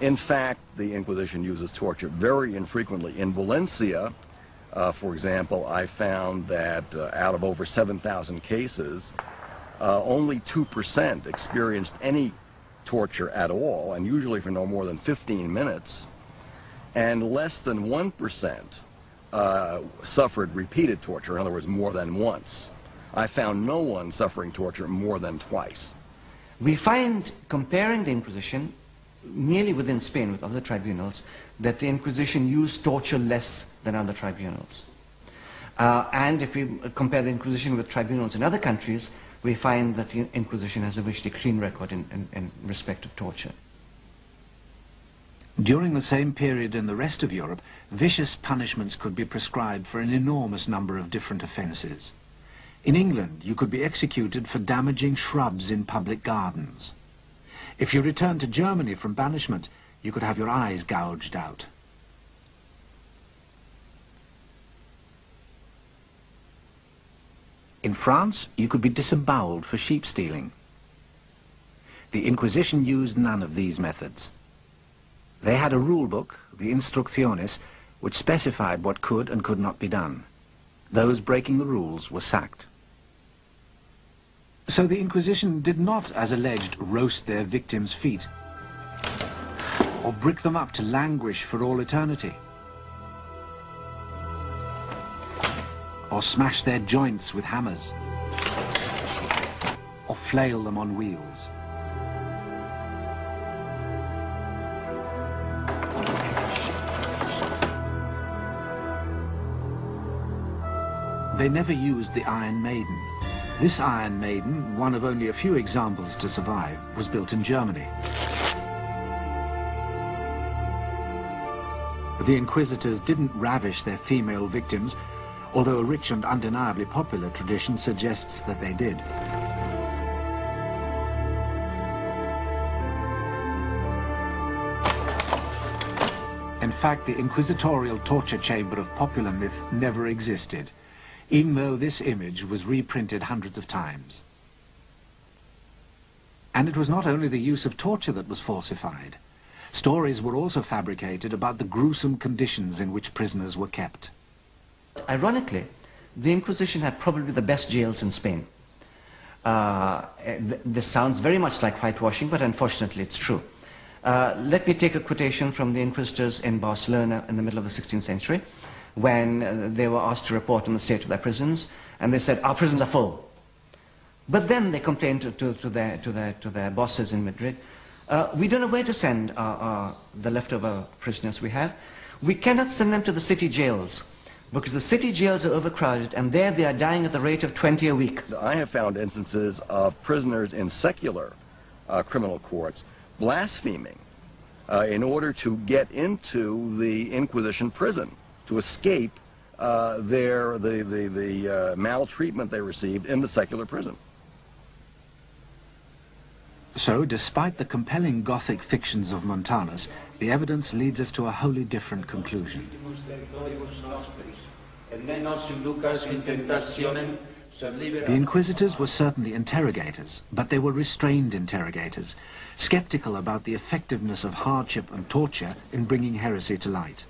In fact, the Inquisition uses torture very infrequently. In Valencia, for example, I found that out of over 7,000 cases, only 2% experienced any torture at all, and usually for no more than 15 minutes, and less than 1% suffered repeated torture, in other words, more than once. I found no one suffering torture more than twice. We find, comparing the Inquisition, merely within Spain with other tribunals, that the Inquisition used torture less than other tribunals. And if we compare the Inquisition with tribunals in other countries, we find that the Inquisition has a virtually clean record in respect of torture. During the same period in the rest of Europe, vicious punishments could be prescribed for an enormous number of different offences. In England, you could be executed for damaging shrubs in public gardens. If you returned to Germany from banishment, you could have your eyes gouged out. In France, you could be disemboweled for sheep stealing. The Inquisition used none of these methods. They had a rule book, the Instrucciones, which specified what could and could not be done. Those breaking the rules were sacked. So the Inquisition did not, as alleged, roast their victims' feet, or brick them up to languish for all eternity, or smash their joints with hammers, or flail them on wheels. They never used the Iron Maiden. This Iron Maiden, one of only a few examples to survive, was built in Germany. The Inquisitors didn't ravish their female victims, although a rich and undeniably popular tradition suggests that they did. In fact, the inquisitorial torture chamber of popular myth never existed, even though this image was reprinted hundreds of times. And it was not only the use of torture that was falsified. Stories were also fabricated about the gruesome conditions in which prisoners were kept. Ironically, the Inquisition had probably the best jails in Spain. This sounds very much like whitewashing, but unfortunately it's true. Let me take a quotation from the Inquisitors in Barcelona in the middle of the 16th century, when they were asked to report on the state of their prisons, and they said, "Our prisons are full." But then they complained to their bosses in Madrid, "We don't know where to send the leftover prisoners we have. We cannot send them to the city jails, because the city jails are overcrowded, and there they are dying at the rate of 20 a week." I have found instances of prisoners in secular criminal courts blaspheming in order to get into the Inquisition prison, to escape the maltreatment they received in the secular prison. So, despite the compelling Gothic fictions of Montanus, the evidence leads us to a wholly different conclusion. The Inquisitors were certainly interrogators, but they were restrained interrogators, skeptical about the effectiveness of hardship and torture in bringing heresy to light.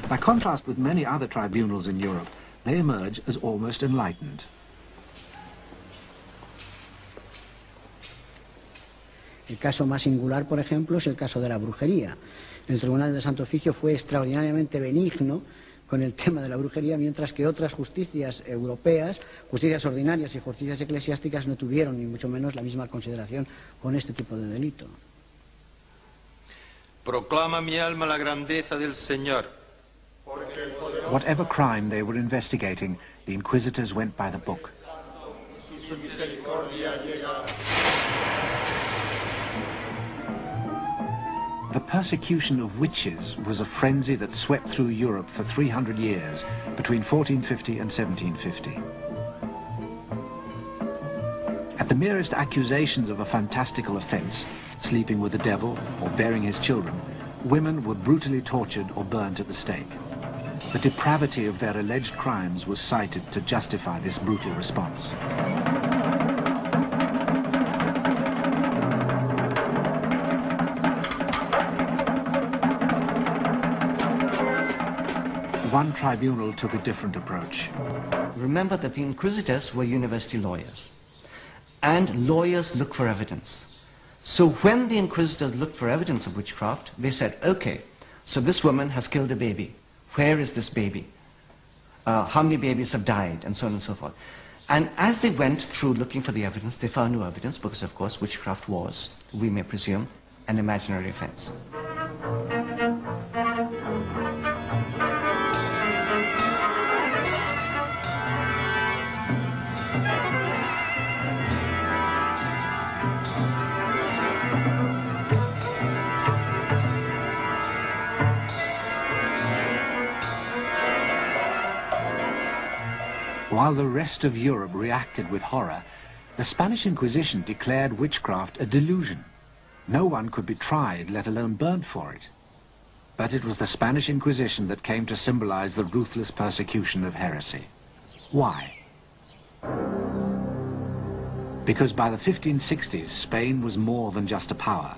By contrast with many other tribunals in Europe, they emerge as almost enlightened. El caso más singular, por ejemplo, es el caso de la brujería. El Tribunal del Santo Oficio fue extraordinariamente benigno con el tema de la brujería, mientras que otras justicias europeas, justicias ordinarias y justicias eclesiásticas no tuvieron ni mucho menos la misma consideración con este tipo de delito. Proclama mi alma la grandeza del Señor. Whatever crime they were investigating, the Inquisitors went by the book. The persecution of witches was a frenzy that swept through Europe for 300 years, between 1450 and 1750. At the merest accusations of a fantastical offence, sleeping with the devil or bearing his children, women were brutally tortured or burnt at the stake. The depravity of their alleged crimes was cited to justify this brutal response. one tribunal took a different approach. Remember that the inquisitors were university lawyers, and lawyers look for evidence. So when the inquisitors looked for evidence of witchcraft, they said, okay, so this woman has killed a baby. Where is this baby? How many babies have died? And so on and so forth. And as they went through looking for the evidence, they found no evidence because, of course, witchcraft was, we may presume, an imaginary offense. While the rest of Europe reacted with horror, the Spanish Inquisition declared witchcraft a delusion. No one could be tried, let alone burnt for it. But it was the Spanish Inquisition that came to symbolize the ruthless persecution of heresy. Why? Because by the 1560s, Spain was more than just a power.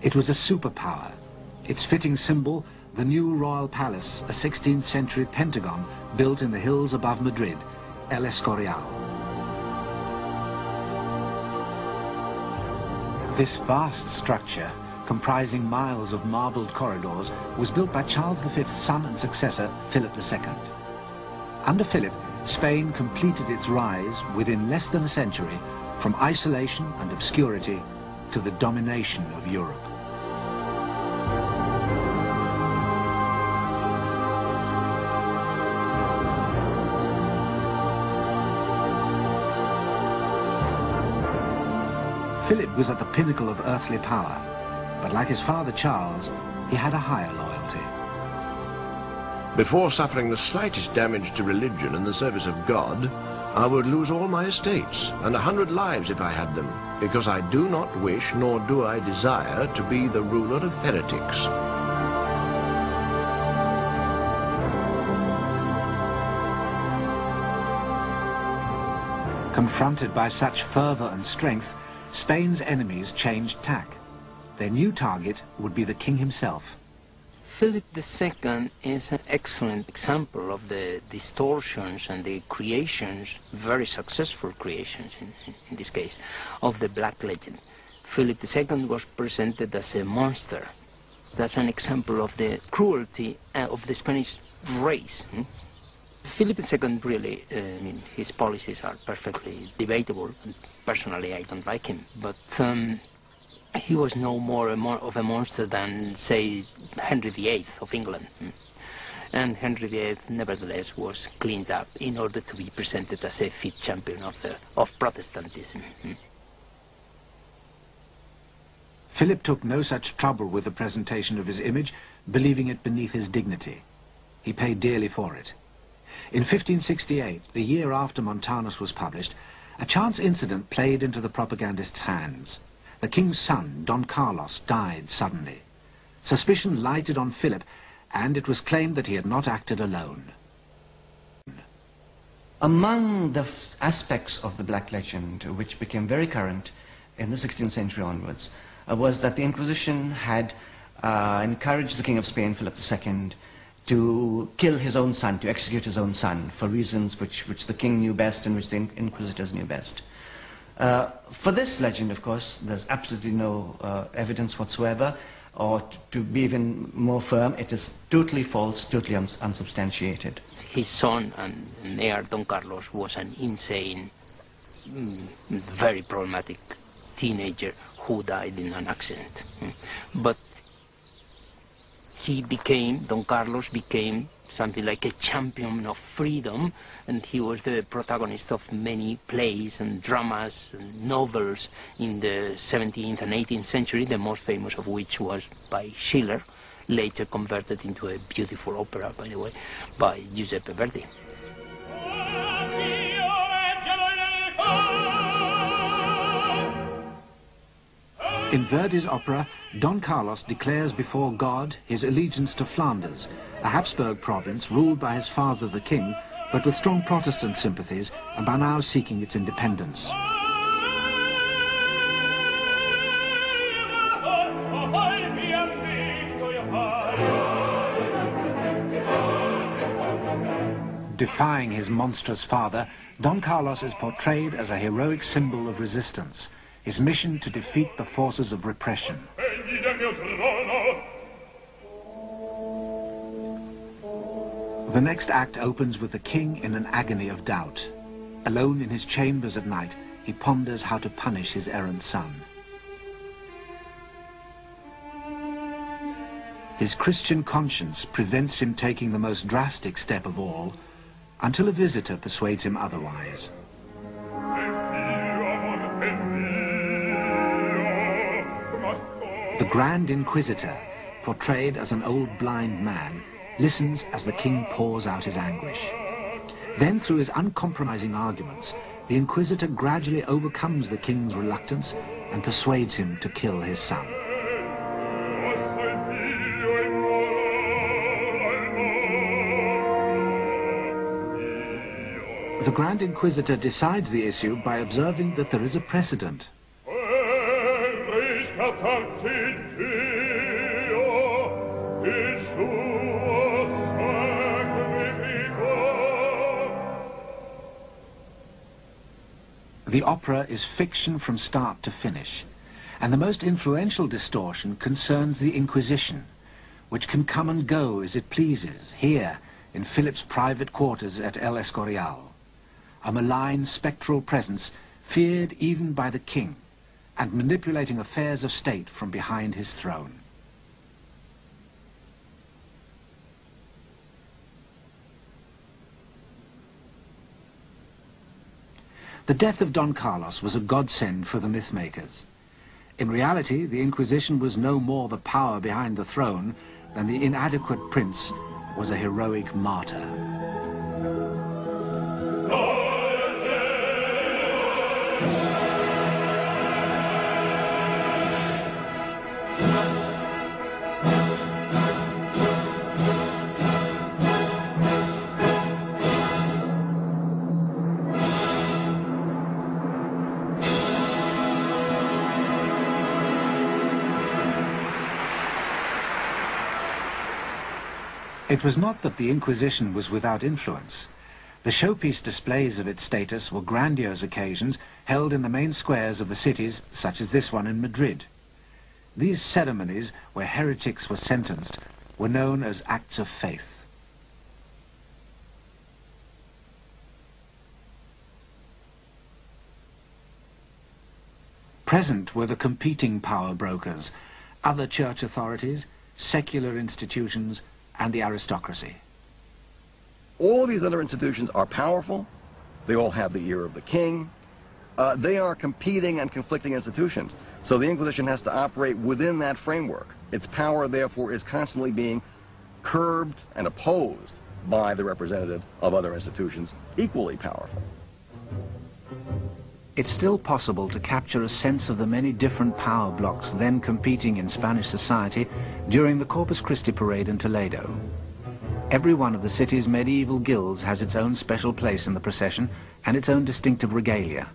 It was a superpower. Its fitting symbol, the new royal palace, a 16th century pentagon built in the hills above Madrid, El Escorial. This vast structure, comprising miles of marbled corridors, was built by Charles V's son and successor, Philip II. Under Philip, Spain completed its rise within less than a century from isolation and obscurity to the domination of Europe. Philip was at the pinnacle of earthly power, but like his father Charles, he had a higher loyalty. Before suffering the slightest damage to religion and the service of God, I would lose all my estates and 100 lives if I had them, because I do not wish, nor do I desire, to be the ruler of heretics. Confronted by such fervor and strength, Spain's enemies changed tack. Their new target would be the king himself. Philip II is an excellent example of the distortions and the creations, very successful creations in this case, of the Black Legend. Philip II was presented as a monster. That's an example of the cruelty of the Spanish race. Philip II really, his policies are perfectly debatable. Personally, I don't like him, but he was no more of a monster than, say, Henry VIII of England. And Henry VIII, nevertheless, was cleaned up in order to be presented as a fit champion of Protestantism. Philip took no such trouble with the presentation of his image, believing it beneath his dignity. He paid dearly for it. In 1568, the year after Montanus was published, a chance incident played into the propagandist's hands. The king's son, Don Carlos, died suddenly. Suspicion lighted on Philip, and it was claimed that he had not acted alone. Among the aspects of the Black Legend, which became very current in the 16th century onwards, was that the Inquisition had encouraged the King of Spain, Philip II, to kill his own son, to execute his own son, for reasons which the king knew best and which the inquisitors knew best. For this legend, of course, there's absolutely no evidence whatsoever, or to be even more firm, it is totally false, totally unsubstantiated. His son and heir, Don Carlos, was an insane, very problematic teenager who died in an accident. But Don Carlos became something like a champion of freedom, and he was the protagonist of many plays and dramas and novels in the 17th and 18th century, the most famous of which was by Schiller, later converted into a beautiful opera, by the way, by Giuseppe Verdi. In Verdi's opera, Don Carlos declares before God his allegiance to Flanders, a Habsburg province ruled by his father the king, but with strong Protestant sympathies and by now seeking its independence. Defying his monstrous father, Don Carlos is portrayed as a heroic symbol of resistance, his mission to defeat the forces of repression. The next act opens with the king in an agony of doubt. Alone in his chambers at night, he ponders how to punish his errant son. His Christian conscience prevents him taking the most drastic step of all, until a visitor persuades him otherwise. The Grand Inquisitor, portrayed as an old blind man, listens as the king pours out his anguish. Then, through his uncompromising arguments, the Inquisitor gradually overcomes the king's reluctance and persuades him to kill his son. The Grand Inquisitor decides the issue by observing that there is a precedent. The opera is fiction from start to finish, and the most influential distortion concerns the Inquisition, which can come and go as it pleases here in Philip's private quarters at El Escorial, a malign spectral presence feared even by the king and manipulating affairs of state from behind his throne. The death of Don Carlos was a godsend for the mythmakers. In reality, the Inquisition was no more the power behind the throne than the inadequate prince was a heroic martyr. It was not that the Inquisition was without influence. The showpiece displays of its status were grandiose occasions held in the main squares of the cities, such as this one in Madrid. These ceremonies, where heretics were sentenced, were known as acts of faith. Present were the competing power brokers, other church authorities, secular institutions, and the aristocracy. All of these other institutions are powerful. They all have the ear of the king. They are competing and conflicting institutions. So the Inquisition has to operate within that framework. Its power, therefore, is constantly being curbed and opposed by the representatives of other institutions, equally powerful. It's still possible to capture a sense of the many different power blocks then competing in Spanish society during the Corpus Christi parade in Toledo. Every one of the city's medieval guilds has its own special place in the procession and its own distinctive regalia.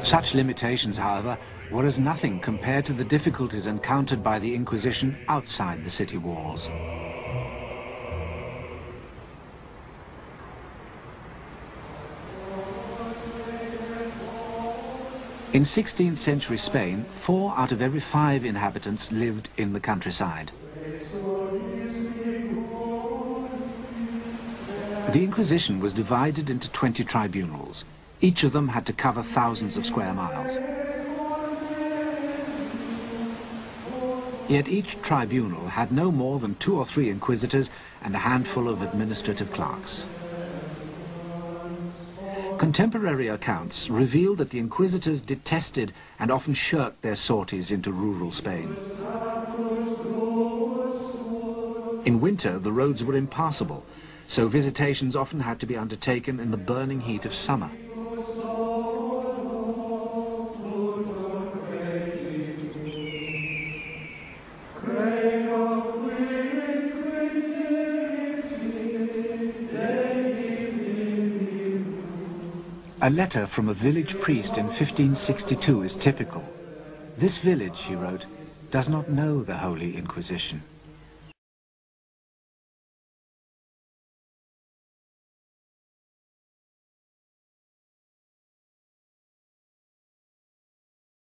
Such limitations, however, were as nothing compared to the difficulties encountered by the Inquisition outside the city walls. In 16th century Spain, 4 out of every 5 inhabitants lived in the countryside. The Inquisition was divided into 20 tribunals. Each of them had to cover thousands of square miles. Yet each tribunal had no more than 2 or 3 inquisitors and a handful of administrative clerks. Contemporary accounts reveal that the inquisitors detested and often shirked their sorties into rural Spain. In winter, the roads were impassable, so visitations often had to be undertaken in the burning heat of summer. A letter from a village priest in 1562 is typical. This village, he wrote, does not know the Holy Inquisition.